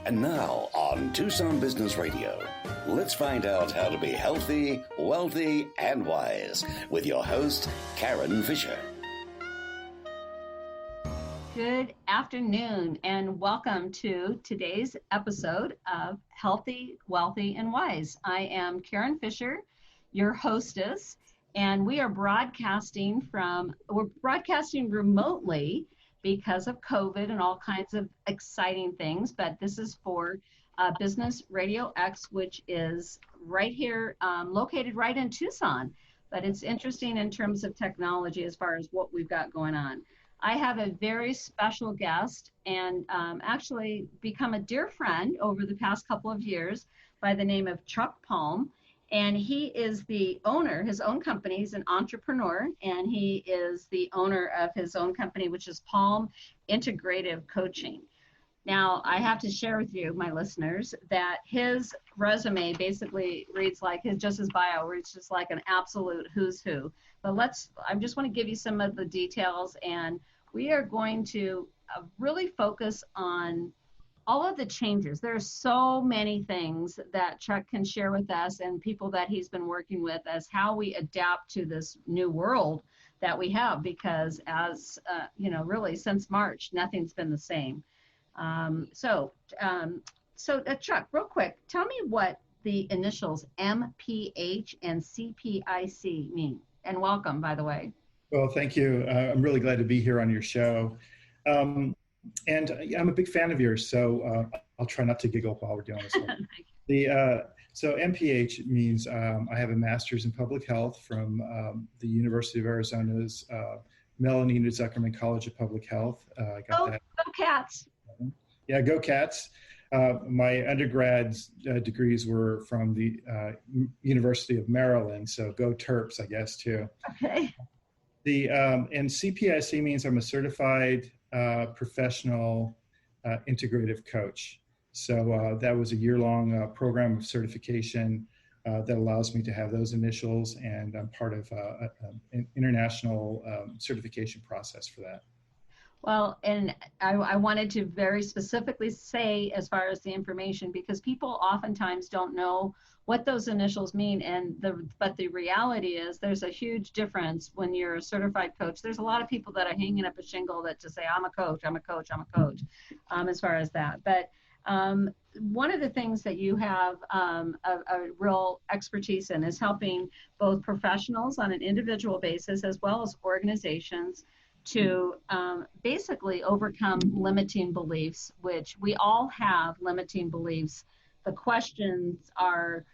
And now on Tucson Business Radio, let's find out how to be healthy, wealthy, and wise with your host, Karen Fisher. Good afternoon and welcome to today's episode of Healthy, Wealthy, and Wise. I am Karen Fisher, your hostess, and we are broadcasting remotely because of COVID and all kinds of exciting things, but this is for Business Radio X, which is right here, located right in Tucson. But it's interesting in terms of technology as far as what we've got going on. I have a very special guest and actually become a dear friend over the past couple of years by the name of Chuck Palm. And he is the owner, his own company. He's an entrepreneur, and he is the owner of his own company, which is Palm Integrative Coaching. Now, I have to share with you, my listeners, that his resume basically reads like his bio, where it's just like an absolute who's who. But I just want to give you some of the details, and we are going to really focus on all of the changes. There are so many things that Chuck can share with us and people that he's been working with as how we adapt to this new world that we have, because as, really since March, nothing's been the same. So Chuck, real quick, tell me what the initials MPH and CPIC mean. And welcome, by the way. Well, thank you. I'm really glad to be here on your show. And I'm a big fan of yours, so I'll try not to giggle while we're doing this one. So MPH means I have a master's in public health from the University of Arizona's Melanie Zuckerman College of Public Health. Go Cats! Yeah, go Cats. My undergrad degrees were from the University of Maryland, so go Terps, I guess, too. Okay. And CPIC means I'm a certified professional integrative coach. So that was a year-long program of certification that allows me to have those initials, and I'm part of an international certification process for that. Well, and I wanted to very specifically say as far as the information, because people oftentimes don't know what those initials mean, but the reality is there's a huge difference when you're a certified coach. There's a lot of people that are hanging up a shingle that just say, I'm a coach, as far as that. But one of the things that you have a real expertise in is helping both professionals on an individual basis as well as organizations to basically overcome limiting beliefs, which we all have limiting beliefs. The questions are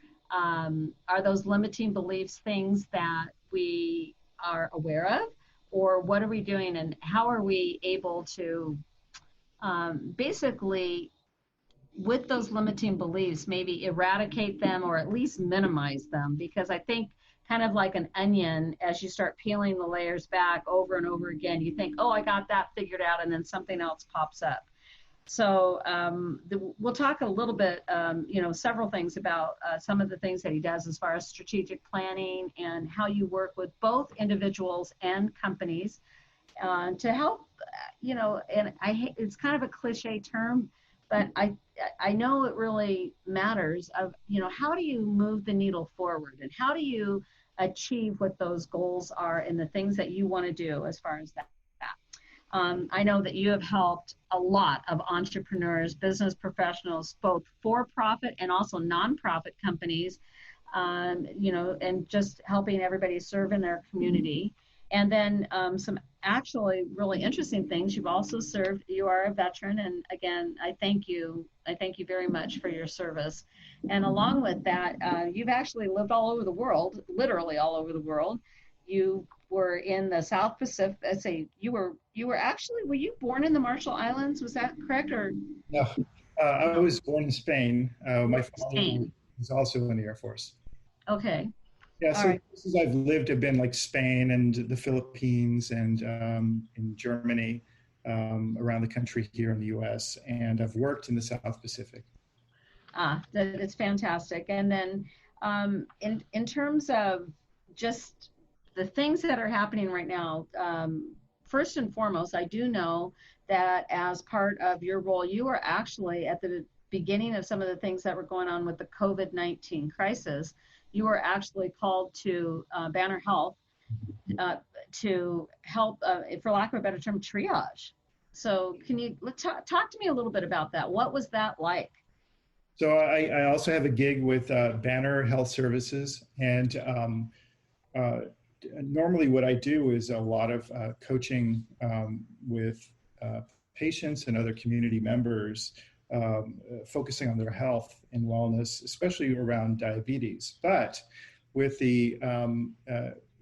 those limiting beliefs things that we are aware of, or what are we doing, and how are we able to basically, with those limiting beliefs, maybe eradicate them or at least minimize them? Because I think kind of like an onion, as you start peeling the layers back over and over again, you think, oh, I got that figured out, and then something else pops up. So we'll talk a little bit, several things about some of the things that he does as far as strategic planning and how you work with both individuals and companies to help, and it's kind of a cliche term, but I know it really matters of, how do you move the needle forward, and how do you achieve what those goals are and the things that you want to do as far as that. I know that you have helped a lot of entrepreneurs, business professionals, both for-profit and also nonprofit companies, and just helping everybody serve in their community. And then some actually really interesting things. You've also served, you are a veteran, and again, I thank you very much for your service. And along with that, you've actually lived all over the world, literally all over the world. You were in the South Pacific. Were you born in the Marshall Islands? Was that correct? Or no, I was born in Spain. My father was also in the Air Force. Okay. Yeah, so places I've lived have been like Spain and the Philippines and in Germany, around the country here in the U.S., and I've worked in the South Pacific. That's fantastic. And then in terms of just the things that are happening right now, first and foremost, I do know that as part of your role, you are actually at the beginning of some of the things that were going on with the COVID-19 crisis, you were actually called to Banner Health to help, for lack of a better term, triage. So can you talk to me a little bit about that? What was that like? So I also have a gig with Banner Health Services, and normally what I do is a lot of coaching with patients and other community members, focusing on their health and wellness, especially around diabetes. But with the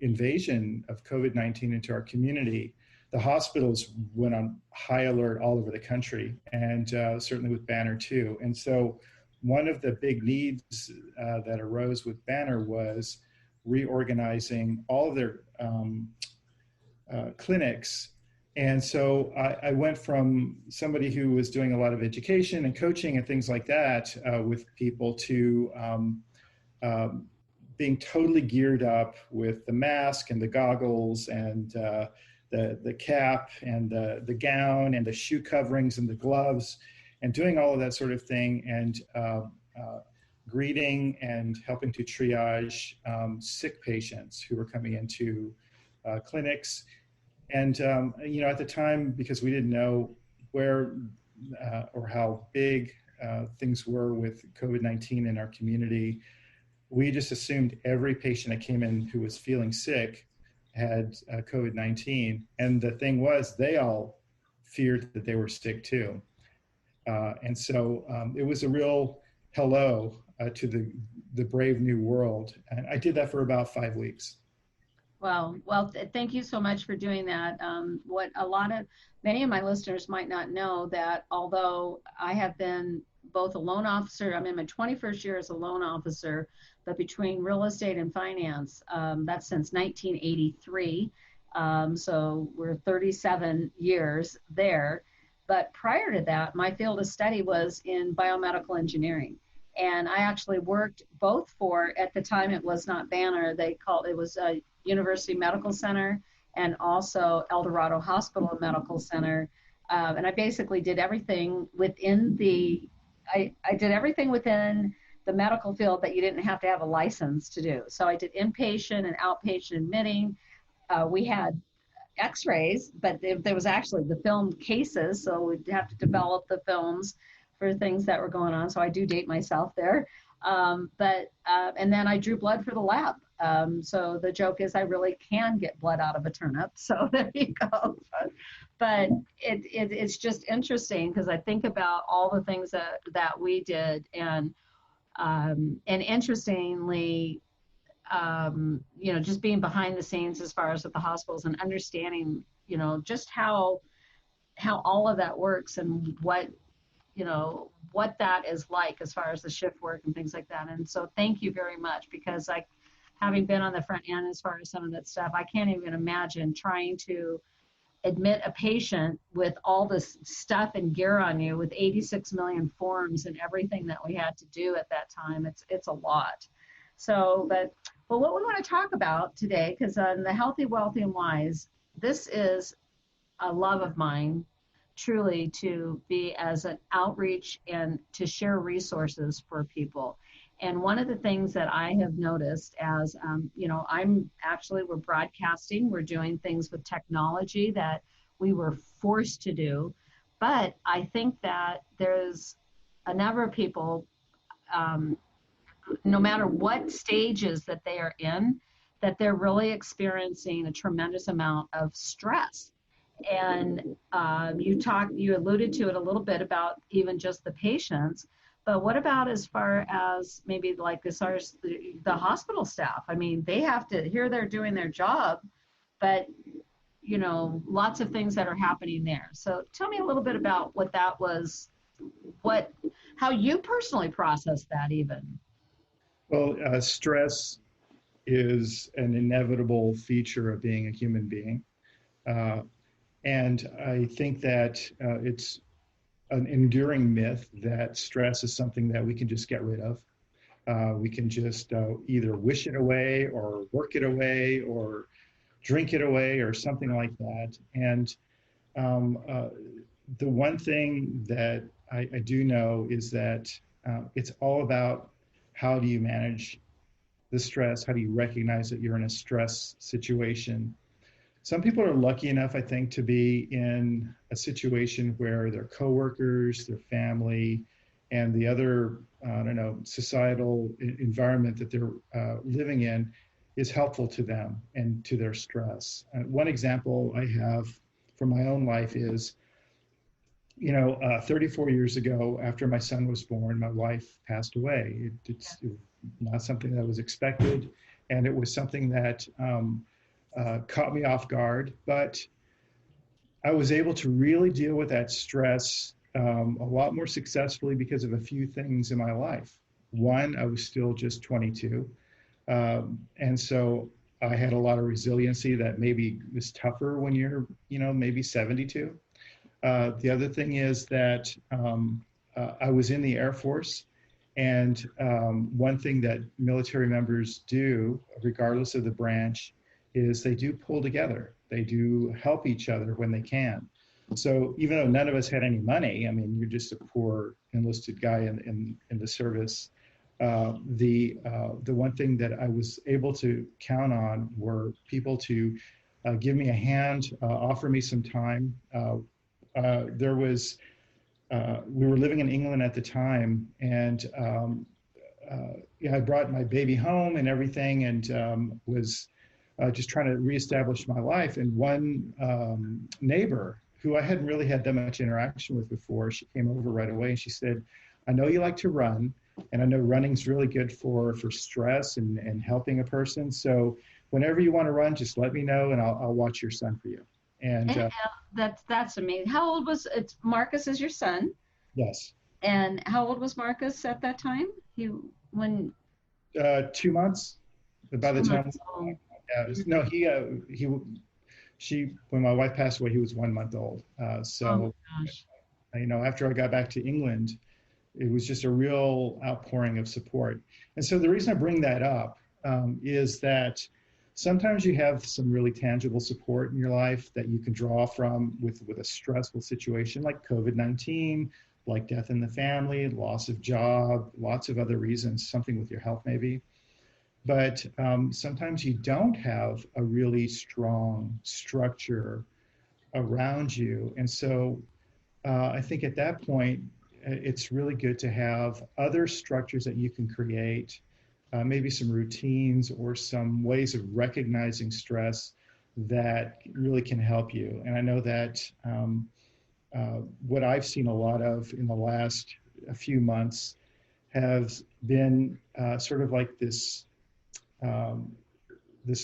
invasion of COVID-19 into our community, the hospitals went on high alert all over the country, and certainly with Banner too. And so one of the big needs that arose with Banner was reorganizing all of their clinics. And so I went from somebody who was doing a lot of education and coaching and things like that with people to being totally geared up with the mask and the goggles and the cap and the gown and the shoe coverings and the gloves, and doing all of that sort of thing, and greeting and helping to triage sick patients who were coming into clinics. And, at the time, because we didn't know where or how big things were with COVID-19 in our community, we just assumed every patient that came in who was feeling sick had COVID-19. And the thing was, they all feared that they were sick too. And so it was a real hello to the brave new world. And I did that for about 5 weeks. Well, thank you so much for doing that. Many of my listeners might not know that although I have been both a loan officer, I'm in my 21st year as a loan officer, but between real estate and finance, that's since 1983. So we're 37 years there. But prior to that, my field of study was in biomedical engineering. And I actually worked both for, at the time it was not Banner, it was University Medical Center and also El Dorado Hospital and Medical Center. And I basically did everything within I did everything within the medical field that you didn't have to have a license to do. So I did inpatient and outpatient admitting. We had x-rays, but there was actually the filmed cases, so we'd have to develop the films for things that were going on. So I do date myself there. And then I drew blood for the lab. So the joke is I really can get blood out of a turnip. So there you go. But it's just interesting because I think about all the things that we did, and interestingly, just being behind the scenes as far as at the hospitals and understanding, just how all of that works and what that is like as far as the shift work and things like that. And so thank you very much, because having been on the front end as far as some of that stuff, I can't even imagine trying to admit a patient with all this stuff and gear on you with 86 million forms and everything that we had to do at that time. It's a lot. So, but what we want to talk about today, because on the Healthy, Wealthy, and Wise, this is a love of mine, truly, to be as an outreach and to share resources for people. And one of the things that I have noticed as, we're broadcasting, we're doing things with technology that we were forced to do. But I think that there's a number of people, no matter what stages that they are in, that they're really experiencing a tremendous amount of stress. And you alluded to it a little bit about even just the patients, but what about as far as maybe like as far as the hospital staff? I mean, they have to, here they're doing their job, but lots of things that are happening there. So tell me a little bit about what that was, how you personally processed that even. Well, stress is an inevitable feature of being a human being. And I think that it's an enduring myth that stress is something that we can just get rid of. We can just either wish it away or work it away or drink it away or something like that. And the one thing that I do know is that it's all about how do you manage the stress? How do you recognize that you're in a stress situation? Some people are lucky enough, I think, to be in a situation where their coworkers, their family, and the other, I don't know, societal environment that they're living in is helpful to them and to their stress. One example I have from my own life is, 34 years ago, after my son was born, my wife passed away. It's not something that was expected, and it was something that caught me off guard. But I was able to really deal with that stress a lot more successfully because of a few things in my life. One, I was still just 22. And so I had a lot of resiliency that maybe is tougher when you're, maybe 72. The other thing is that I was in the Air Force, and one thing that military members do, regardless of the branch, is they do pull together. They do help each other when they can. So even though none of us had any money, I mean, you're just a poor enlisted guy in the service. The one thing that I was able to count on were people to give me a hand, offer me some time. We were living in England at the time, and I brought my baby home and everything, and was just trying to reestablish my life. And one neighbor who I hadn't really had that much interaction with before, she came over right away and she said, "I know you like to run, and I know running's really good for stress and helping a person. So whenever you want to run, just let me know, and I'll watch your son for you." And that's amazing. How old was it's Marcus is your son? yes. And how old was Marcus at that time? 2 months. By the time, no, when my wife passed away, he was 1 month old. So, after I got back to England, it was just a real outpouring of support. And so the reason I bring that up is that sometimes you have some really tangible support in your life that you can draw from with a stressful situation like COVID-19, like death in the family, loss of job, lots of other reasons, something with your health maybe. But sometimes you don't have a really strong structure around you. And so I think at that point, it's really good to have other structures that you can create, maybe some routines or some ways of recognizing stress that really can help you. And I know that what I've seen a lot of in the last few months has been sort of like this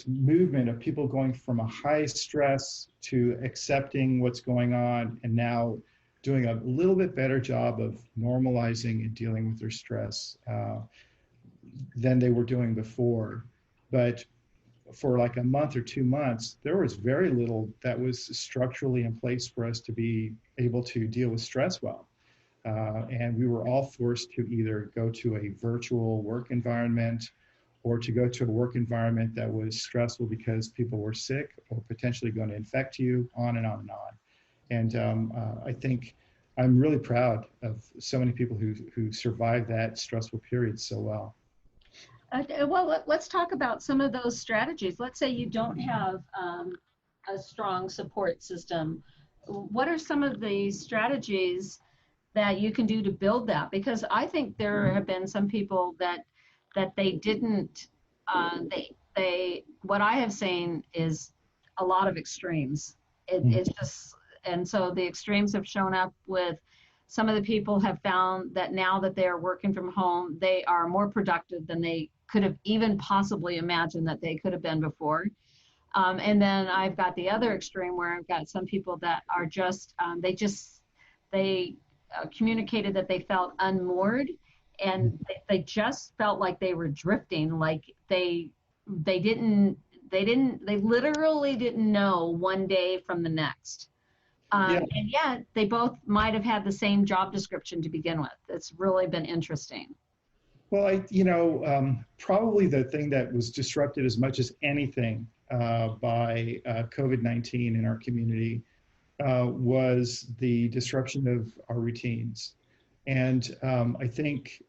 movement of people going from a high stress to accepting what's going on, and now doing a little bit better job of normalizing and dealing with their stress than they were doing before. But for like a month or 2 months, there was very little that was structurally in place for us to be able to deal with stress well. And we were all forced to either go to a virtual work environment or to go to a work environment that was stressful because people were sick or potentially going to infect you, on and on and on. And I think I'm really proud of so many people who survived that stressful period so well. Well, let's talk about some of those strategies. Let's say you don't have a strong support system. What are some of the strategies that you can do to build that? Because I think there have been some people that they didn't, what I have seen is a lot of extremes. It's just, and so the extremes have shown up with some of the people have found that now that they're working from home, they are more productive than they could have even possibly imagined that they could have been before. And then I've got the other extreme where I've got some people that are just, they communicated that they felt unmoored, and they just felt like they were drifting, like they literally didn't know one day from the next. And yet they both might have had the same job description to begin with. It's really been interesting. Well, probably the thing that was disrupted as much as anything by COVID-19 in our community was the disruption of our routines. And I think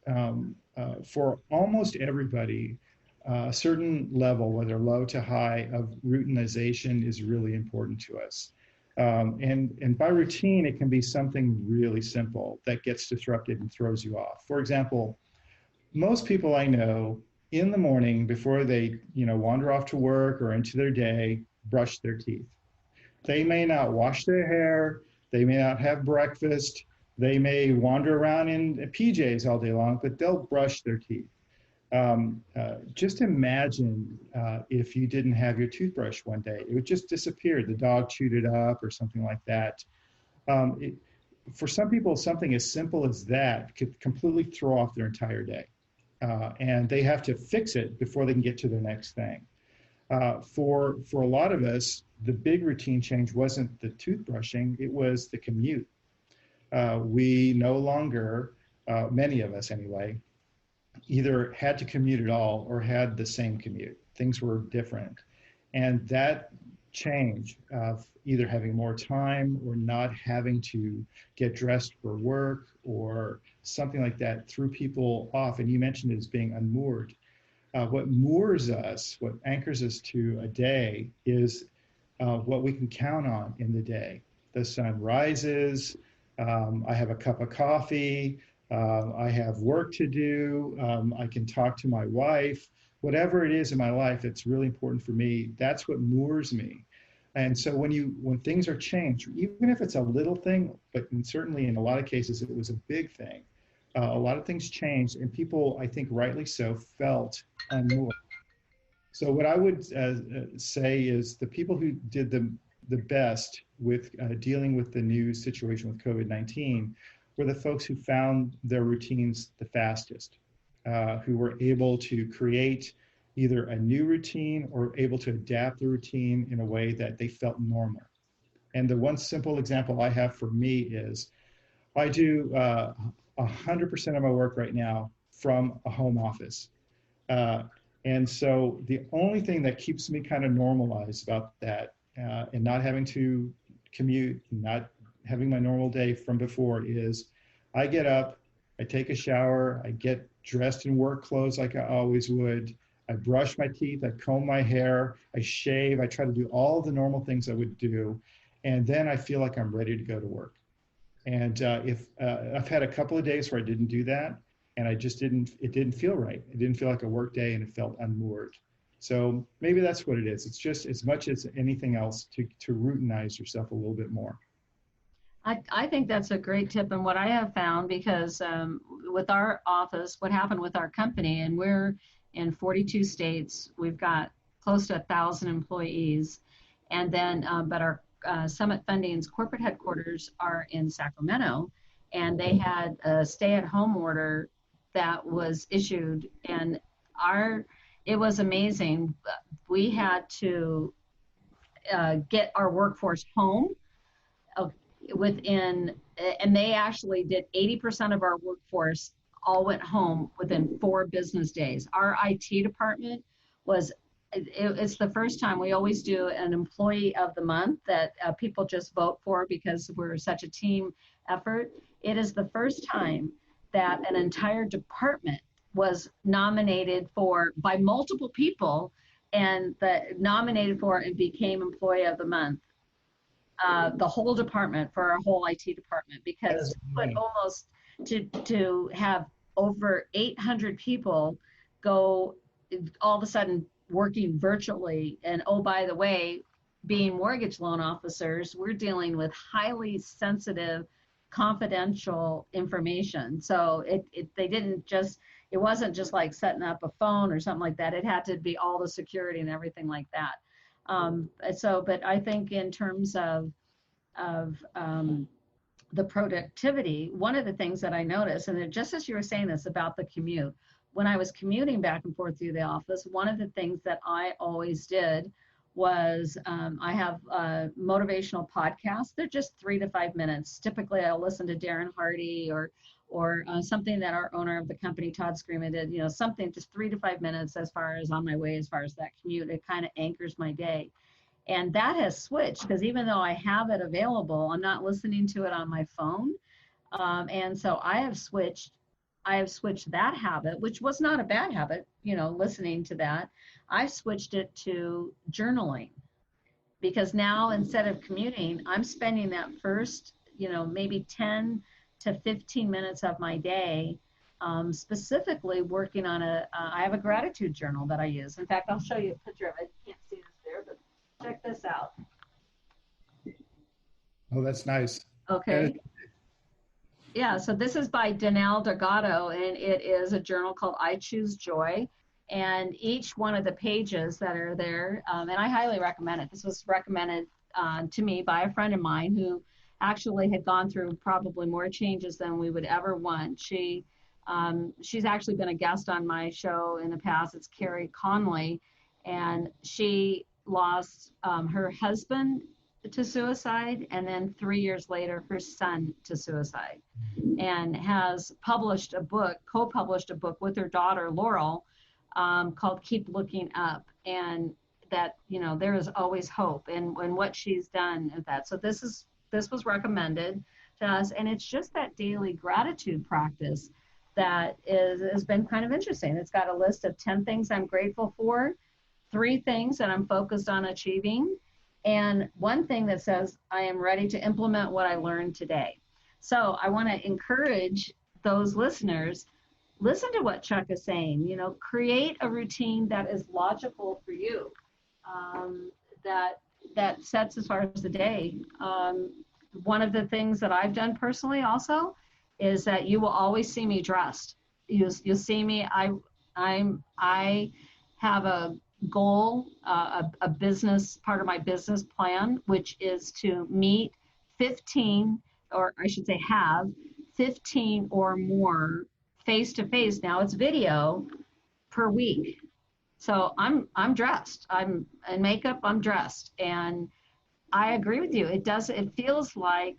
for almost everybody, a certain level, whether low to high, of routinization is really important to us. And by routine, it can be something really simple that gets disrupted and throws you off. For example, most people I know in the morning before they, wander off to work or into their day, brush their teeth. They may not wash their hair, they may not have breakfast, they may wander around in PJs all day long, but they'll brush their teeth. Just imagine if you didn't have your toothbrush one day, it would just disappear. The dog chewed it up or something like that. For some people, something as simple as that could completely throw off their entire day. And they have to fix it before they can get to the next thing. For a lot of us, the big routine change wasn't the toothbrushing, it was the commute. We no longer, many of us anyway, either had to commute at all or had the same commute. Things were different. And that change of either having more time or not having to get dressed for work or something like that threw people off. And you mentioned it as being unmoored. What moors us, what anchors us to a day is what we can count on in the day. The sun rises, I have a cup of coffee, I have work to do, I can talk to my wife, whatever it is in my life that's really important for me, that's what moors me. And so when things are changed, even if it's a little thing, but certainly in a lot of cases it was a big thing, a lot of things changed and people, I think rightly so, felt unmoored. So what I would say is the people who did the best with dealing with the new situation with COVID-19 were the folks who found their routines the fastest, who were able to create either a new routine or able to adapt the routine in a way that they felt normal. And the one simple example I have for me is I do 100% of my work right now from a home office. And so the only thing that keeps me kind of normalized about that and not having to commute, not having my normal day from before is I get up, I take a shower, I get dressed in work clothes like I always would. I brush my teeth, I comb my hair, I shave, I try to do all the normal things I would do. And then I feel like I'm ready to go to work. And if I've had a couple of days where I didn't do that, and it didn't feel right. It didn't feel like a work day and it felt unmoored. So maybe that's what it is. It's just as much as anything else to routinize yourself a little bit more. I think that's a great tip. And what I have found, because with our office, what happened with our company, and we're in 42 states, we've got close to 1,000 employees. And then, but our Summit Funding's corporate headquarters are in Sacramento, and they had a stay-at-home order that was issued, and it was amazing. We had to get our workforce home within, and they actually did 80% of our workforce all went home within 4 business days. Our IT department it's the first time. We always do an employee of the month that people just vote for because we're such a team effort. It is the first time that an entire department was nominated by multiple people and nominated for and became employee of the month. The whole department, for our whole IT department, because to have over 800 people go all of a sudden working virtually. And oh, by the way, being mortgage loan officers, we're dealing with highly sensitive, confidential information. So it wasn't just like setting up a phone or something like that. It had to be all the security and everything like that. But I think in terms of the productivity, one of the things that I noticed, and just as you were saying this about the commute, when I was commuting back and forth through the office, one of the things that I always did was I have motivational podcasts. They're just 3 to 5 minutes. Typically, I'll listen to Darren Hardy or something that our owner of the company, Todd Screama, did. Something just 3 to 5 minutes as far as on my way, as far as that commute. It kind of anchors my day. And that has switched because even though I have it available, I'm not listening to it on my phone. And so I have switched that habit, which was not a bad habit, listening to that. I've switched it to journaling, because now instead of commuting, I'm spending that first, maybe 10 to 15 minutes of my day specifically working on I have a gratitude journal that I use. In fact, I'll show you a picture of it. You can't see this there, but check this out. Oh, that's nice. Okay. Yeah, so this is by Danelle Delgado, and it is a journal called I Choose Joy. And each one of the pages that are there, and I highly recommend it. This was recommended to me by a friend of mine who actually had gone through probably more changes than we would ever want. She's actually been a guest on my show in the past. It's Carrie Conley, and she lost her husband to suicide, and then 3 years later, her son to suicide, and has co-published a book with her daughter, Laurel, called Keep Looking Up, and that, there is always hope, and what she's done at that. So this was recommended to us, and it's just that daily gratitude practice that has been kind of interesting. It's got a list of 10 things I'm grateful for, 3 things that I'm focused on achieving, and 1 thing that says I am ready to implement what I learned today. So I want to encourage those listeners, listen to what Chuck is saying, create a routine that is logical for you, that sets as far as the day. One of the things that I've done personally also is that you will always see me dressed. You'll see me. I have a goal, a business, part of my business plan, which is to meet 15, or I should say have 15 or more face-to-face, now it's video, per week. So I'm dressed. I'm in makeup, I'm dressed. And I agree with you. It feels like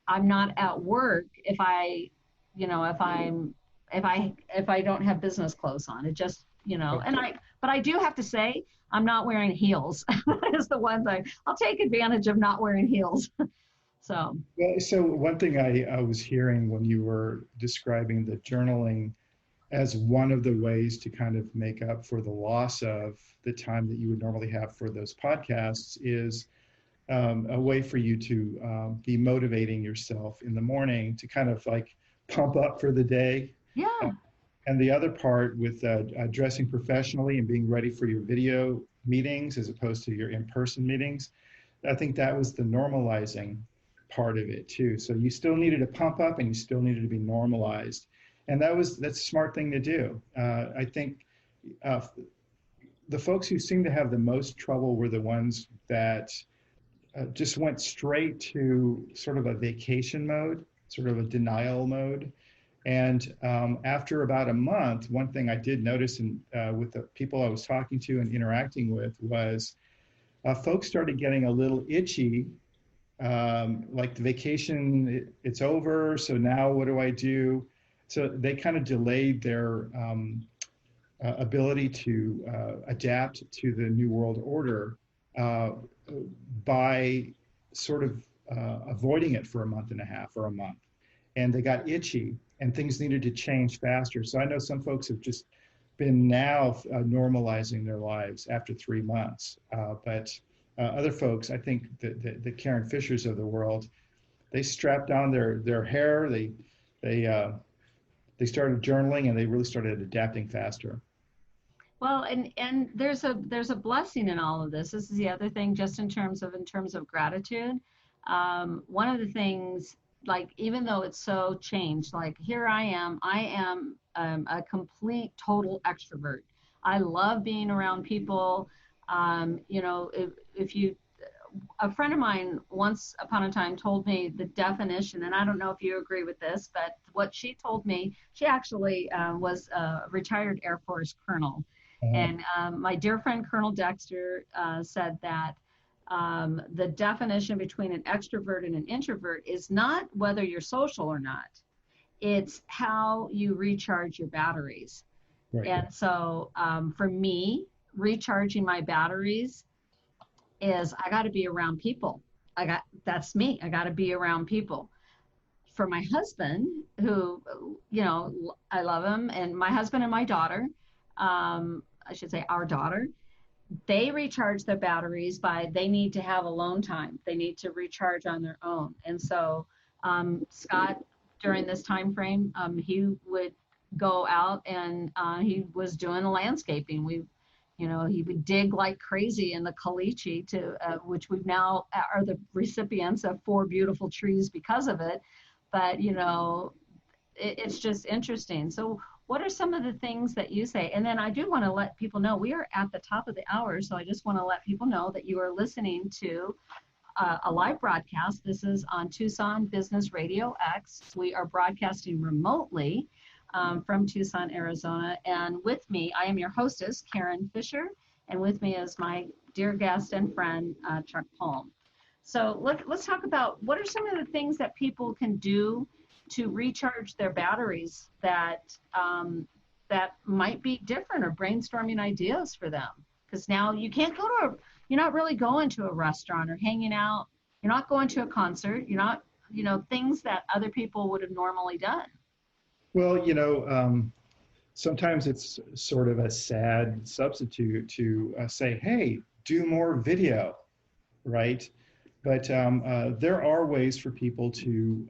I'm not at work if I don't have business clothes on. It just, but I do have to say, I'm not wearing heels. That is the one thing. I'll take advantage of not wearing heels. So one thing I was hearing when you were describing the journaling as one of the ways to kind of make up for the loss of the time that you would normally have for those podcasts is a way for you to be motivating yourself in the morning to kind of like pump up for the day. Yeah. And the other part with dressing professionally and being ready for your video meetings as opposed to your in-person meetings, I think that was the normalizing part of it too. So you still needed to pump up and you still needed to be normalized. And that's a smart thing to do. I think the folks who seem to have the most trouble were the ones that just went straight to sort of a vacation mode, sort of a denial mode. And after about a month, one thing I did notice with the people I was talking to and interacting with was folks started getting a little itchy, like the vacation, it's over, so now what do I do? So they kind of delayed their ability to adapt to the New World Order by sort of avoiding it for a month and a half or a month. And they got itchy and things needed to change faster. So I know some folks have just been now normalizing their lives after 3 months. But other folks, I think the Karen Fishers of the world, they strapped on their hair, they started journaling, and they really started adapting faster. Well, and there's a blessing in all of this. This is the other thing, just in terms of gratitude. One of the things, like, even though it's so changed, like here I am a complete total extrovert. I love being around people. A friend of mine once upon a time told me the definition, and I don't know if you agree with this, but what she told me, she actually was a retired Air Force colonel. And my dear friend Colonel Dexter said that the definition between an extrovert and an introvert is not whether you're social or not. It's how you recharge your batteries. Right. And so for me, recharging my batteries is I got to be around people. That's me. I got to be around people. for my husband, who, I love him, and my husband and my daughter, I should say our daughter, they recharge their batteries they need to have alone time. They need to recharge on their own. And so Scott, during this time frame, he would go out and he was doing the landscaping. He would dig like crazy in the caliche which we've now are the recipients of 4 beautiful trees because of it. But, it's just interesting. So what are some of the things that you say? And then I do want to let people know we are at the top of the hour. So I just want to let people know that you are listening to a live broadcast. This is on Tucson Business Radio X. We are broadcasting remotely from Tucson, Arizona. And with me, I am your hostess, Karen Fisher. And with me is my dear guest and friend, Chuck Palm. So let's talk about what are some of the things that people can do to recharge their batteries that might be different, or brainstorming ideas for them. Because now you can't you're not really going to a restaurant or hanging out. You're not going to a concert. You're not, things that other people would have normally done. Well, sometimes it's sort of a sad substitute to say, hey, do more video, right? But there are ways for people to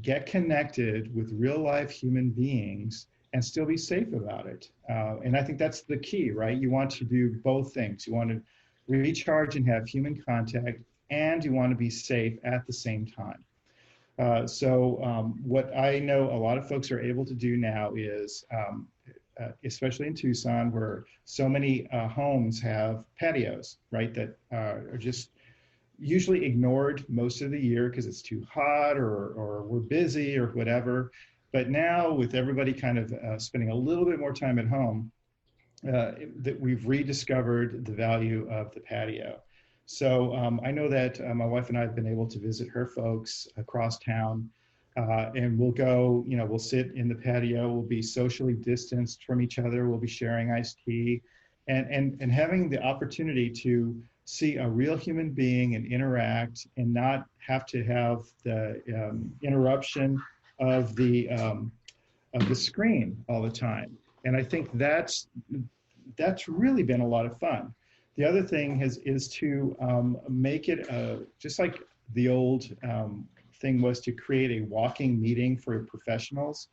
get connected with real life human beings and still be safe about it. And I think that's the key, right? You want to do both things. You want to recharge and have human contact, and you want to be safe at the same time. So what I know a lot of folks are able to do now is, especially in Tucson, where so many homes have patios, right, that are just usually ignored most of the year because it's too hot or we're busy or whatever. But now with everybody kind of spending a little bit more time at home, that we've rediscovered the value of the patio. So I know that my wife and I have been able to visit her folks across town, and we'll go, we'll sit in the patio, we'll be socially distanced from each other, we'll be sharing iced tea, and having the opportunity to see a real human being and interact and not have to have the interruption of the screen all the time. And I think that's really been a lot of fun. The other thing is to make it just like the old thing was to create a walking meeting for professionals.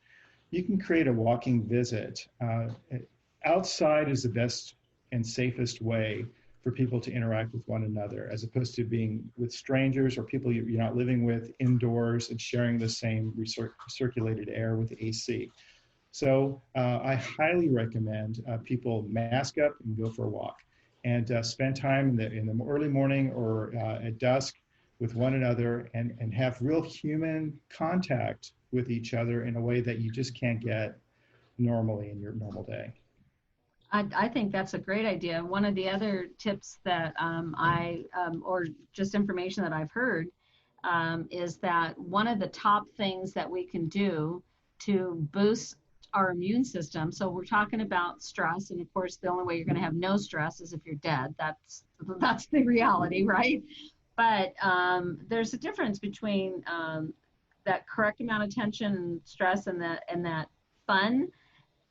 You can create a walking visit. Outside is the best and safest way for people to interact with one another, as opposed to being with strangers or people you're not living with indoors and sharing the same circulated air with AC. So I highly recommend people mask up and go for a walk, and spend time in the early morning or at dusk with one another, and have real human contact with each other in a way that you just can't get normally in your normal day. I think that's a great idea. One of the other tips that or just information that I've heard, is that one of the top things that we can do to boost our immune system. So we're talking about stress, and of course, the only way you're going to have no stress is if you're dead. That's the reality, right? But there's a difference between that correct amount of tension and stress and that fun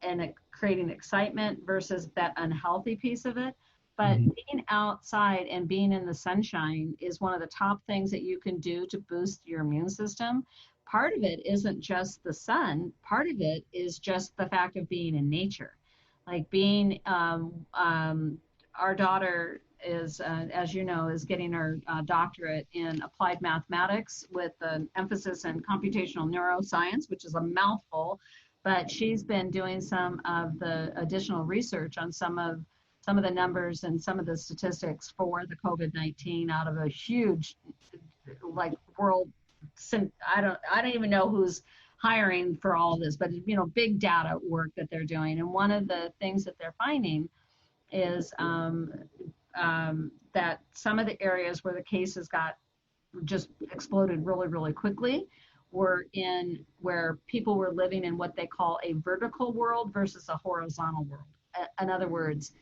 and creating excitement versus that unhealthy piece of it. But being outside and being in the sunshine is one of the top things that you can do to boost your immune system. Part of it isn't just the sun. Part of it is just the fact of being in nature. Like being, our daughter is, as you know, is getting her doctorate in applied mathematics with an emphasis in computational neuroscience, which is a mouthful. But she's been doing some of the additional research on some of the numbers and some of the statistics for the COVID-19 out of a huge, world. I don't even know who's hiring for all of this, but big data work that they're doing. And one of the things that they're finding is that some of the areas where the cases got just exploded really, really quickly were in where people were living in what they call a vertical world versus a horizontal world. In other words,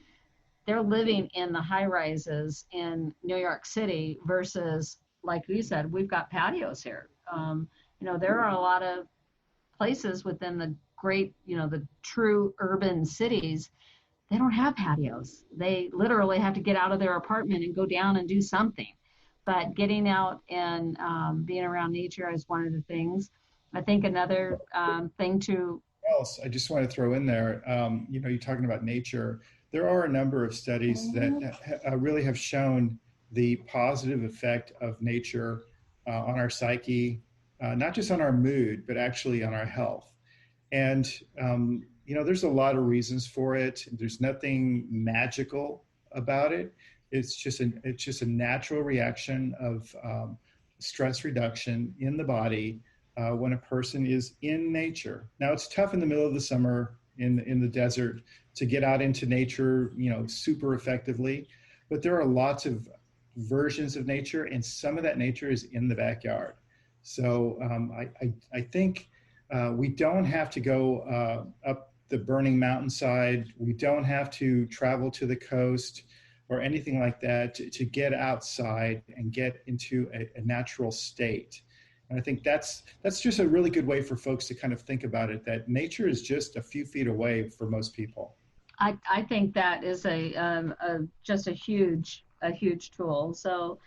they're living in the high rises in New York City versus, like you said, we've got patios here. There are a lot of places within the great, the true urban cities, they don't have patios. They literally have to get out of their apartment and go down and do something. But getting out and being around nature is one of the things. I think another thing to Else, I just want to throw in there, you're talking about nature. There are a number of studies that really have shown the positive effect of nature on our psyche, not just on our mood, but actually on our health. And, there's a lot of reasons for it. There's nothing magical about it. It's just a natural reaction of stress reduction in the body when a person is in nature. Now, it's tough in the middle of the summer in the desert to get out into nature, super effectively. But there are lots of versions of nature, and some of that nature is in the backyard. So I think we don't have to go up the burning mountainside. We don't have to travel to the coast or anything like that to get outside and get into a natural state. And I think that's just a really good way for folks to kind of think about it, that nature is just a few feet away for most people. I think that is just a huge tool. So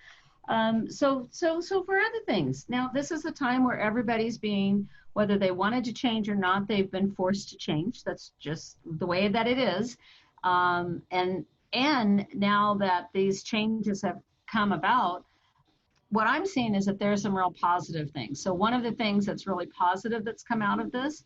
for other things, now this is a time where everybody's being, whether they wanted to change or not, they've been forced to change. That's just the way that it is. And now that these changes have come about, what I'm seeing is that there's some real positive things. So one of the things that's really positive that's come out of this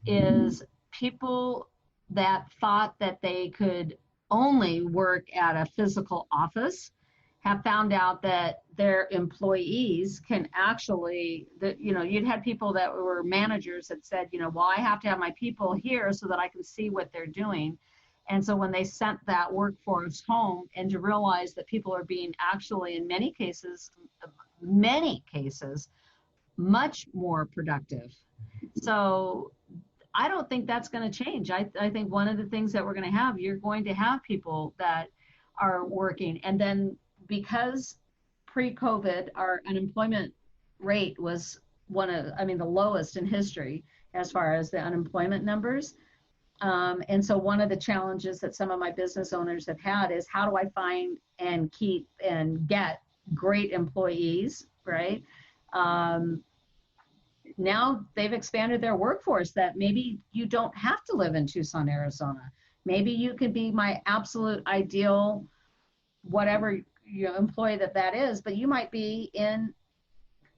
is people that thought that they could only work at a physical office have found out that their employees can actually, you'd had people that were managers that said, well, I have to have my people here so that I can see what they're doing. And so when they sent that workforce home, and to realize that people are being actually, in many cases, much more productive. So I don't think that's going to change. I think one of the things that we're going to have, you're going to have people that are working. And then because pre-COVID, our unemployment rate was the lowest in history as far as the unemployment numbers. And so one of the challenges that some of my business owners have had is, how do I find and keep and get great employees, right? Now they've expanded their workforce, that maybe you don't have to live in Tucson, Arizona. Maybe you could be my absolute ideal, whatever employee that is, but you might be in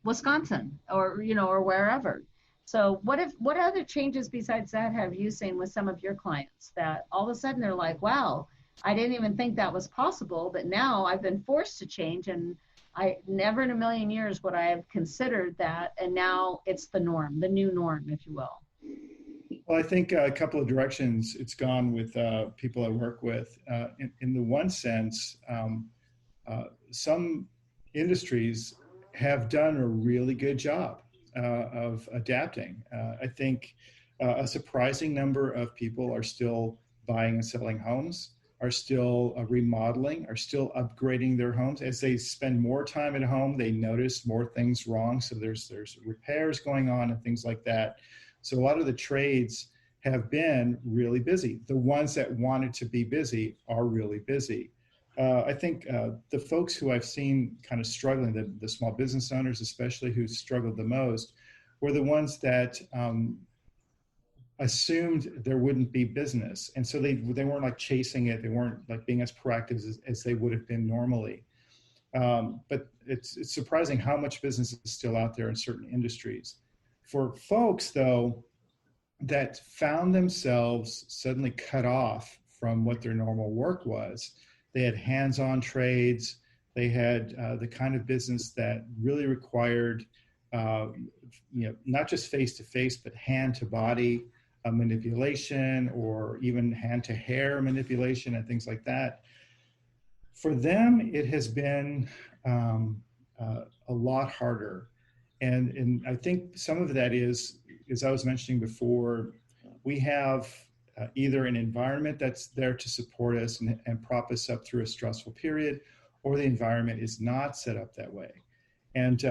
Wisconsin or wherever. So what other changes besides that have you seen with some of your clients, that all of a sudden they're like, wow, I didn't even think that was possible, but now I've been forced to change, and I never in a million years would I have considered that, and now it's the norm, the new norm, if you will. Well, I think a couple of directions it's gone with people I work with. In the one sense, some industries have done a really good job of adapting. I think a surprising number of people are still buying and selling homes, are still remodeling, are still upgrading their homes. As they spend more time at home, they notice more things wrong. So there's repairs going on and things like that. So a lot of the trades have been really busy. The ones that wanted to be busy are really busy. I think the folks who I've seen kind of struggling, the small business owners especially, who struggled the most, were the ones that assumed there wouldn't be business. And so they weren't like chasing it. They weren't like being as proactive as they would have been normally. But it's surprising how much business is still out there in certain industries. For folks, though, that found themselves suddenly cut off from what their normal work was, they had hands-on trades. They had the kind of business that really required, not just face-to-face, but hand-to-body manipulation, or even hand-to-hair manipulation and things like that. For them, it has been a lot harder. And I think some of that is, as I was mentioning before, we have either an environment that's there to support us and prop us up through a stressful period, or the environment is not set up that way. And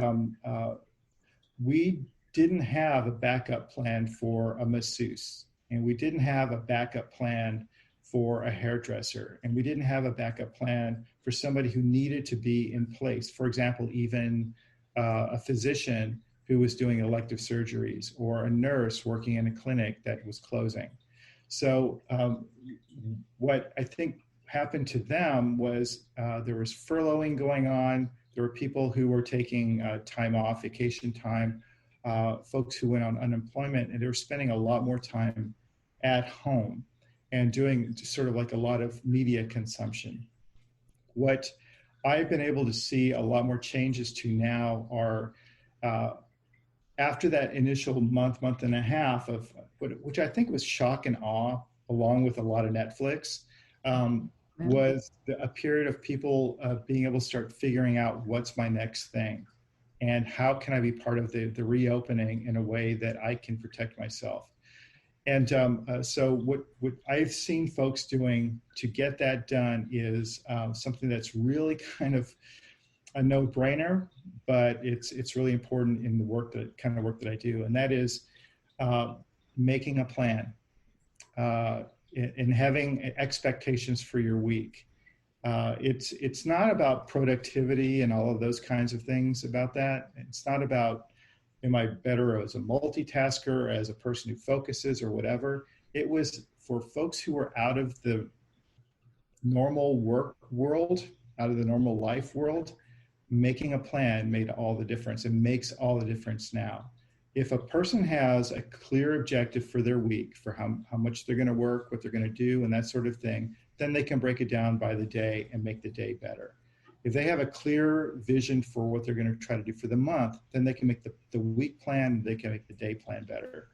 we didn't have a backup plan for a masseuse, and we didn't have a backup plan for a hairdresser, and we didn't have a backup plan for somebody who needed to be in place. For example, even a physician who was doing elective surgeries, or a nurse working in a clinic that was closing. So what I think happened to them was there was furloughing going on. There were people who were taking time off, vacation time, folks who went on unemployment, and they were spending a lot more time at home and doing sort of like a lot of media consumption. What I've been able to see a lot more changes to now are after that initial month and a half of which I think was shock and awe, along with a lot of Netflix, was a period of people being able to start figuring out what's my next thing and how can I be part of the reopening in a way that I can protect myself. And so what I've seen folks doing to get that done is something that's really kind of a no-brainer, but it's really important in the kind of work that I do, and that is making a plan and having expectations for your week. It's not about productivity and all of those kinds of things about that. It's not about, am I better as a multitasker, as a person who focuses or whatever. It was for folks who were out of the normal work world, out of the normal life world. Making a plan made all the difference and makes all the difference now. If a person has a clear objective for their week, for how much they're going to work, what they're going to do, and that sort of thing, then they can break it down by the day and make the day better. If they have a clear vision for what they're going to try to do for the month, then they can make the week plan, they can make the day plan better.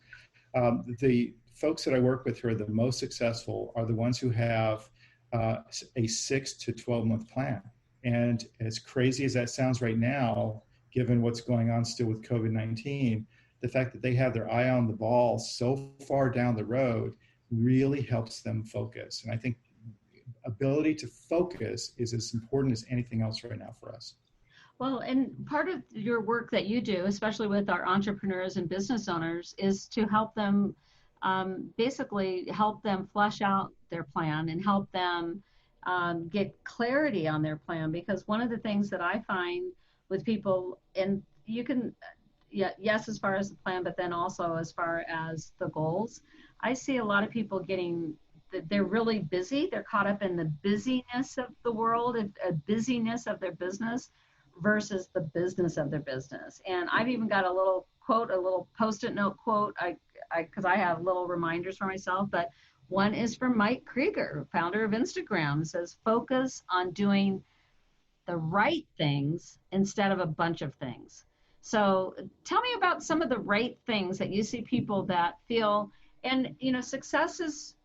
The folks that I work with who are the most successful are the ones who have a 6 to 12 month plan. And as crazy as that sounds right now, given what's going on still with COVID-19, the fact that they have their eye on the ball so far down the road really helps them focus. And I think ability to focus is as important as anything else right now for us. Well, and part of your work that you do, especially with our entrepreneurs and business owners, is to help them, basically help them flesh out their plan and help them get clarity on their plan. Because one of the things that I find with people, and you can, yes, as far as the plan, but then also as far as the goals, I see a lot of people they're really busy. They're caught up in the busyness of the world, a busyness of their business versus the business of their business. And I've even got a little quote, a little Post-it note quote, because I have little reminders for myself, but one is from Mike Krieger, founder of Instagram. It says, focus on doing the right things instead of a bunch of things. So tell me about some of the right things that you see people that feel, and success is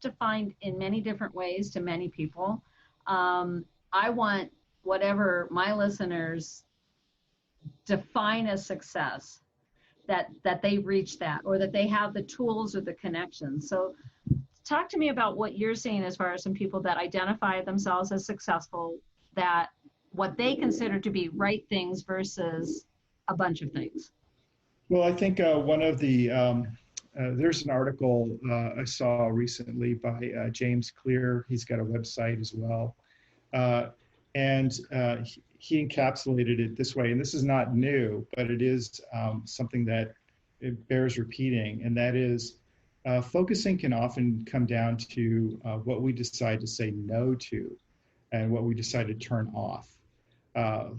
defined in many different ways to many people. I want whatever my listeners define as success, that they reach that, or that they have the tools or the connections. So talk to me about what you're seeing as far as some people that identify themselves as successful, that what they consider to be right things versus a bunch of things. Well, I think one of the, there's an article I saw recently by James Clear. He's got a website as well. And he encapsulated it this way, and this is not new, but it is something that it bears repeating, and that is focusing can often come down to what we decide to say no to and what we decide to turn off.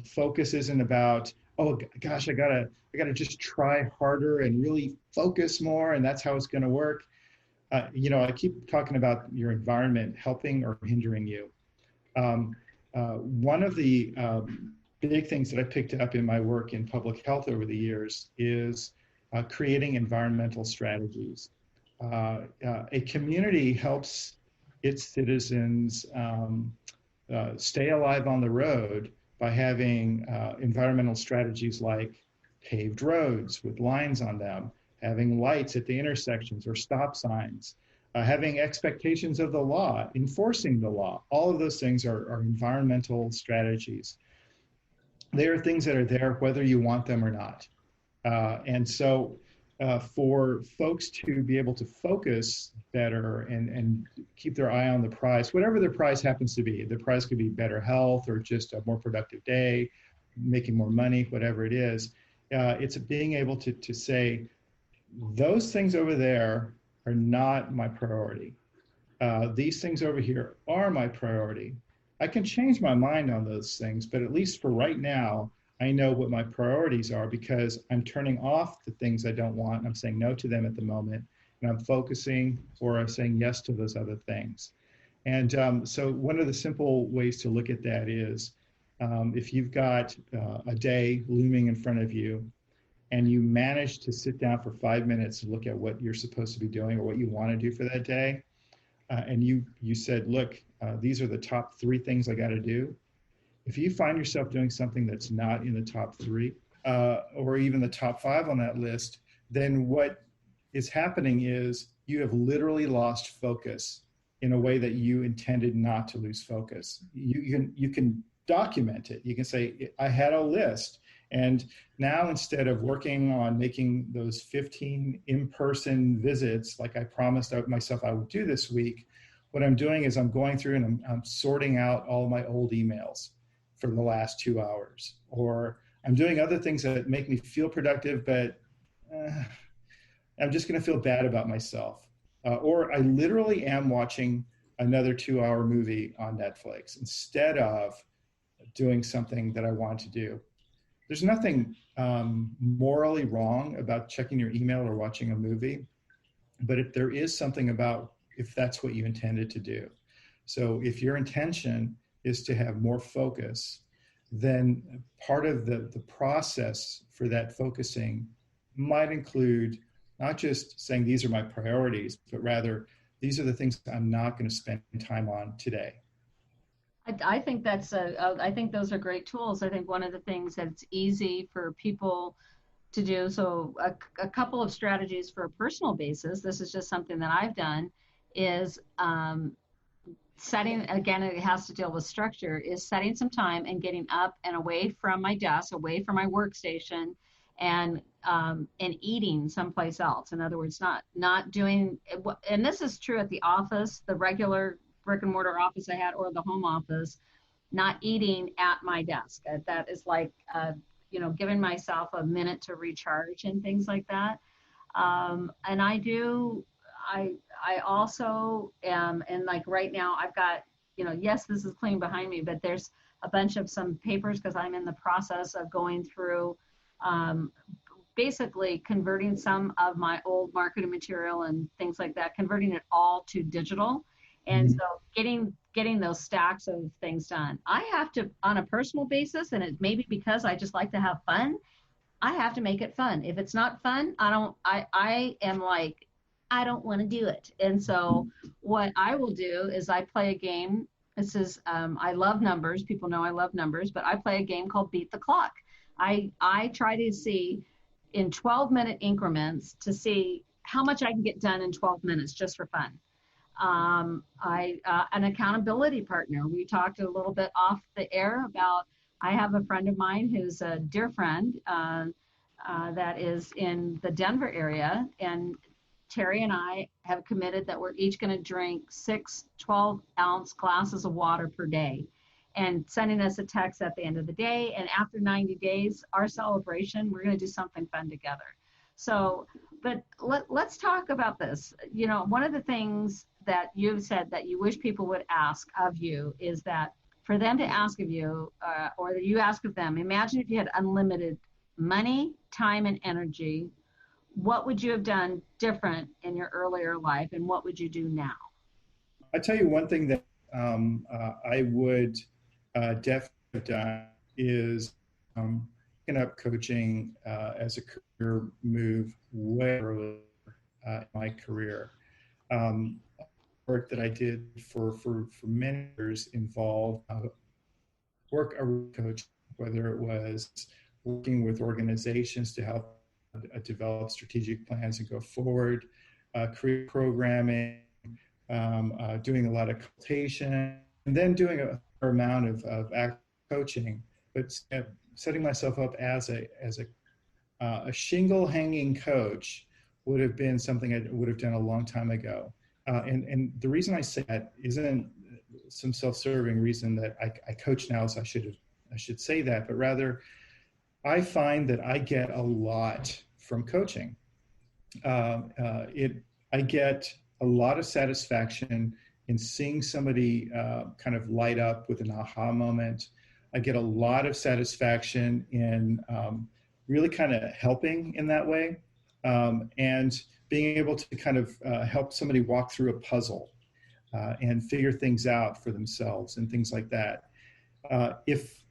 Focus isn't about, oh gosh, I gotta just try harder and really focus more, and that's how it's gonna work. I keep talking about your environment helping or hindering you. One of the big things that I picked up in my work in public health over the years is creating environmental strategies. A community helps its citizens stay alive on the road by having environmental strategies like paved roads with lines on them, having lights at the intersections or stop signs, having expectations of the law, enforcing the law. All of those things are environmental strategies. They are things that are there whether you want them or not. And so for folks to be able to focus better and keep their eye on the prize, whatever their prize happens to be, the prize could be better health or just a more productive day, making more money, whatever it is. It's being able to say, those things over there are not my priority. These things over here are my priority. I can change my mind on those things, but at least for right now, I know what my priorities are because I'm turning off the things I don't want. And I'm saying no to them at the moment, and I'm focusing or I'm saying yes to those other things. And so one of the simple ways to look at that is if you've got a day looming in front of you and you manage to sit down for 5 minutes to look at what you're supposed to be doing or what you want to do for that day, and you said, look, these are the top 3 things I got to do. If you find yourself doing something that's not in the top 3 or even the top 5 on that list, then what is happening is you have literally lost focus in a way that you intended not to lose focus. You can document it. You can say, I had a list. And now instead of working on making those 15 in-person visits like I promised myself I would do this week, what I'm doing is I'm going through and I'm sorting out all my old emails for the last 2 hours. Or I'm doing other things that make me feel productive, but I'm just going to feel bad about myself. Or I literally am watching another 2-hour movie on Netflix instead of doing something that I want to do. There's nothing morally wrong about checking your email or watching a movie, but if there is something about if that's what you intended to do. So if your intention is to have more focus, then part of the process for that focusing might include not just saying these are my priorities, but rather these are the things I'm not going to spend time on today. I think I think those are great tools. I think one of the things that's easy for people to do, so a couple of strategies for a personal basis, this is just something that I've done, is setting, again, it has to deal with structure, is setting some time and getting up and away from my desk, away from my workstation, and eating someplace else. In other words, not doing, and this is true at the office, the regular brick and mortar office I had, or the home office, not eating at my desk. That is like, giving myself a minute to recharge and things like that. And I also am, and like right now I've got, yes, this is clean behind me, but there's a bunch of some papers because I'm in the process of going through basically converting some of my old marketing material and things like that, converting it all to digital. And so getting those stacks of things done. I have to, on a personal basis, and it may be because I just like to have fun, I have to make it fun. If it's not fun, I am like, I don't want to do it. And so what I will do is I play a game. This is, I love numbers. People know I love numbers, but I play a game called Beat the Clock. I try to see in 12-minute increments to see how much I can get done in 12 minutes just for fun. An accountability partner. We talked a little bit off the air about, I have a friend of mine who's a dear friend that is in the Denver area, and Terry and I have committed that we're each going to drink 6 12-ounce glasses of water per day, and sending us a text at the end of the day. And after 90 days, our celebration, we're going to do something fun together. So, but let's talk about this. One of the things that you've said that you wish people would ask of you is that for them to ask of you, or that you ask of them, imagine if you had unlimited money, time, and energy, what would you have done different in your earlier life, and what would you do now? I tell you one thing that I would definitely have done is picking up coaching as a career move way earlier in my career. Work that I did for many years involved work around coaching, whether it was working with organizations to help develop strategic plans and go forward, career programming, doing a lot of consultation, and then doing a fair amount of active coaching, but setting myself up as a a shingle hanging coach would have been something I would have done a long time ago. And the reason I say that isn't some self-serving reason that I coach now, so I should say that, but rather I find that I get a lot from coaching. I get a lot of satisfaction in seeing somebody kind of light up with an aha moment. I get a lot of satisfaction in really kind of helping in that way, and being able to kind of help somebody walk through a puzzle and figure things out for themselves and things like that. If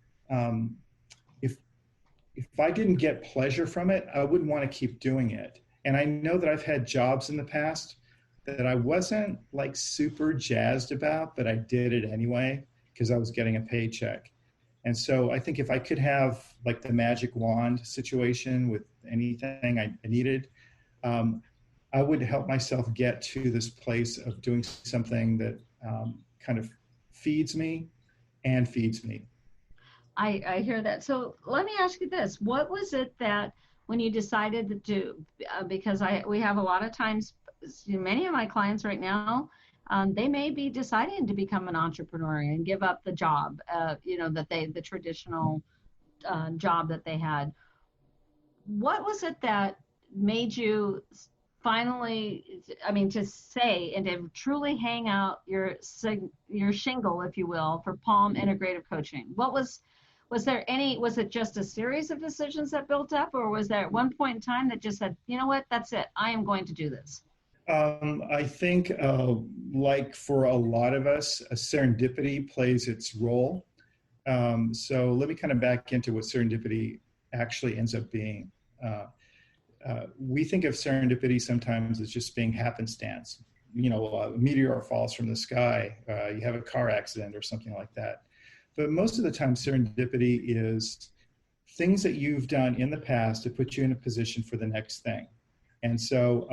I didn't get pleasure from it, I wouldn't want to keep doing it. And I know that I've had jobs in the past that I wasn't like super jazzed about, but I did it anyway because I was getting a paycheck. And so I think if I could have like the magic wand situation with anything I needed, I would help myself get to this place of doing something that kind of feeds me and feeds me. I hear that. So let me ask you this. What was it that when you decided to do, because we have a lot of times, many of my clients right now, they may be deciding to become an entrepreneur and give up the job, the traditional job that they had. What was it that made you finally, to say and to truly hang out your shingle, if you will, for Palm Integrative Coaching? Was it just a series of decisions that built up, or was there at one point in time that just said, you know what, that's it, I am going to do this? I think like for a lot of us, serendipity plays its role. So let me kind of back into what serendipity actually ends up being. We think of serendipity sometimes as just being happenstance. A meteor falls from the sky, you have a car accident or something like that. But most of the time, serendipity is things that you've done in the past to put you in a position for the next thing. And so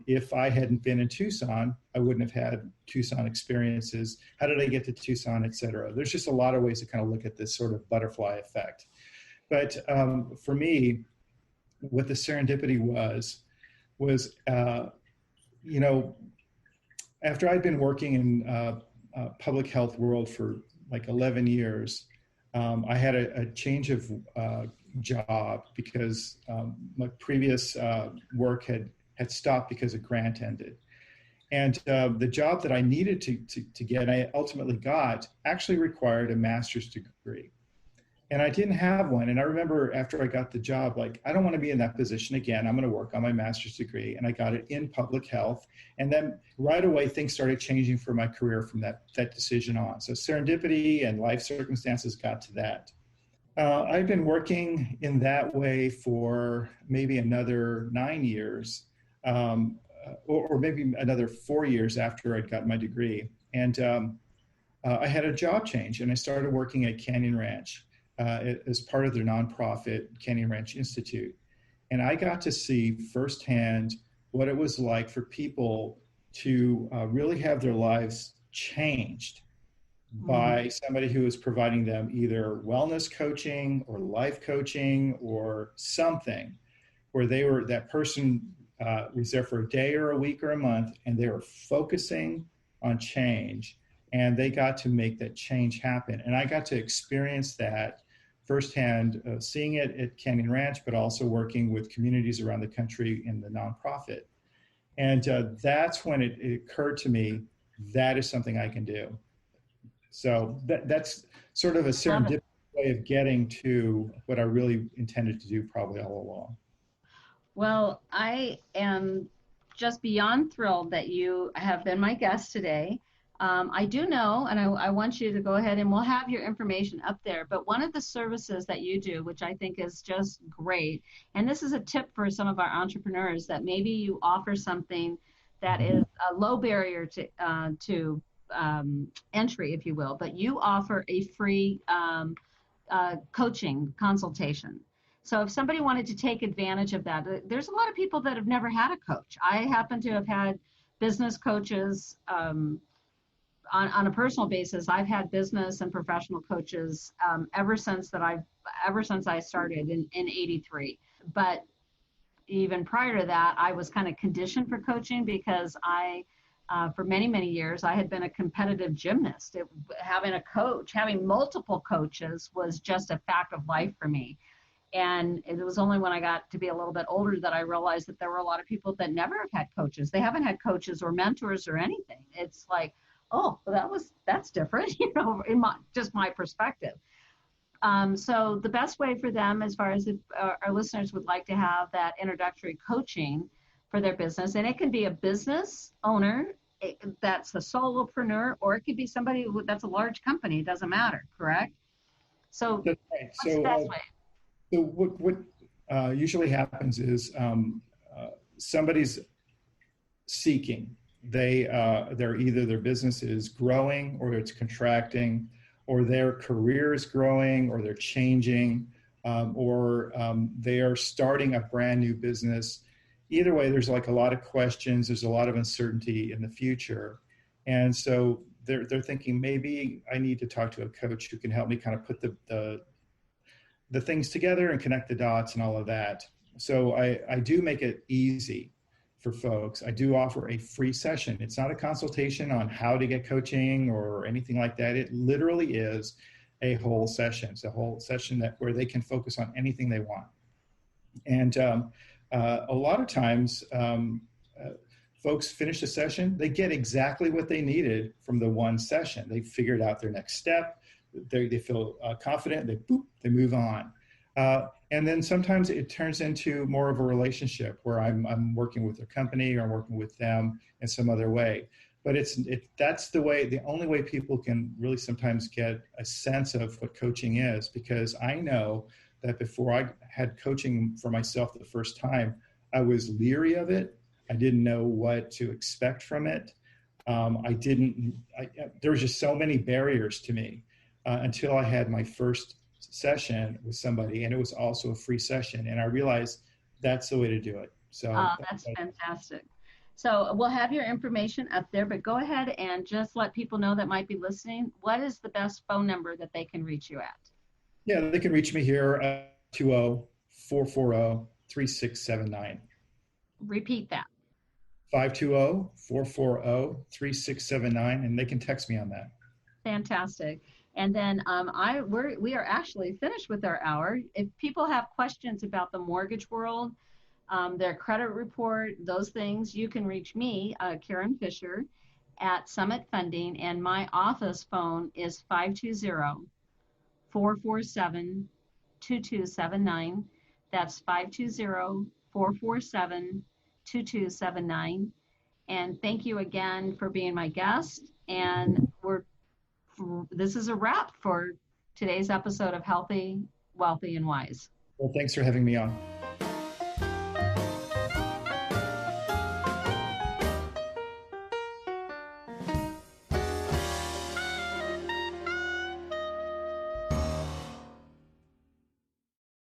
if I hadn't been in Tucson, I wouldn't have had Tucson experiences. How did I get to Tucson, et cetera? There's just a lot of ways to kind of look at this sort of butterfly effect. But for me, what the serendipity was after I'd been working in public health world for like 11 years, I had a change of job because my previous work had stopped because a grant ended. And the job that I needed to get, I ultimately got, actually required a master's degree. And I didn't have one. And I remember after I got the job, like, I don't want to be in that position again. I'm going to work on my master's degree. And I got it in public health. And then right away, things started changing for my career from that decision on. So serendipity and life circumstances got to that. I've been working in that way for maybe another 9 years, or maybe another 4 years after I'd gotten my degree. And I had a job change, and I started working at Canyon Ranch as part of their nonprofit Canyon Ranch Institute. And I got to see firsthand what it was like for people to really have their lives changed by somebody who was providing them either wellness coaching or life coaching or something, where that person was there for a day or a week or a month, and they were focusing on change, and they got to make that change happen. And I got to experience that firsthand, seeing it at Canyon Ranch, but also working with communities around the country in the nonprofit. And that's when it occurred to me, that is something I can do. So that's sort of a serendipitous way of getting to what I really intended to do probably all along. Well, I am just beyond thrilled that you have been my guest today. I do know, and I want you to go ahead, and we'll have your information up there, but one of the services that you do, which I think is just great, and this is a tip for some of our entrepreneurs, that maybe you offer something that is a low barrier to entry, if you will, but you offer a free coaching consultation. So if somebody wanted to take advantage of that, there's a lot of people that have never had a coach. I happen to have had business coaches. On a personal basis, I've had business and professional coaches ever since I started in '83. But even prior to that, I was kind of conditioned for coaching because for many, many years, I had been a competitive gymnast. Having a coach, having multiple coaches was just a fact of life for me. And it was only when I got to be a little bit older that I realized that there were a lot of people that never have had coaches. They haven't had coaches or mentors or anything. It's like, oh, well, that's different, in just my perspective. So the best way for them, as far as if our listeners would like to have that introductory coaching for their business, and it can be a business owner that's a solopreneur, or it could be somebody that's a large company. It doesn't matter, correct? So That's right. what's the best way? So what usually happens is somebody's seeking. They're either their business is growing or it's contracting, or their career is growing or they're changing, or they are starting a brand new business. Either way, there's like a lot of questions. There's a lot of uncertainty in the future. And so they're thinking, maybe I need to talk to a coach who can help me kind of put the things together and connect the dots and all of that. So I do make it easy for folks. I do offer a free session. It's not a consultation on how to get coaching or anything like that. It literally is a whole session. It's a whole session where they can focus on anything they want. And a lot of times, folks finish the session, they get exactly what they needed from the one session. They figured out their next step. They feel confident, they move on. And then sometimes it turns into more of a relationship where I'm working with their company or I'm working with them in some other way. But that's the only way people can really sometimes get a sense of what coaching is, because I know that before I had coaching for myself the first time, I was leery of it. I didn't know what to expect from it. There was just so many barriers to me. Until I had my first session with somebody, and it was also a free session, and I realized that's the way to do it. So that's fantastic. So we'll have your information up there, but go ahead and just let people know that might be listening. What is the best phone number that they can reach you at? Yeah, they can reach me here at 520-440-3679. Repeat that. 520-440-3679, and they can text me on that. Fantastic. And then we are actually finished with our hour. If people have questions about the mortgage world, their credit report, those things, you can reach me, Karen Fisher, at Summit Funding, and my office phone is 520-447-2279. That's 520-447-2279. And thank you again for being my guest. And this is a wrap for today's episode of Healthy, Wealthy, and Wise. Well, thanks for having me on.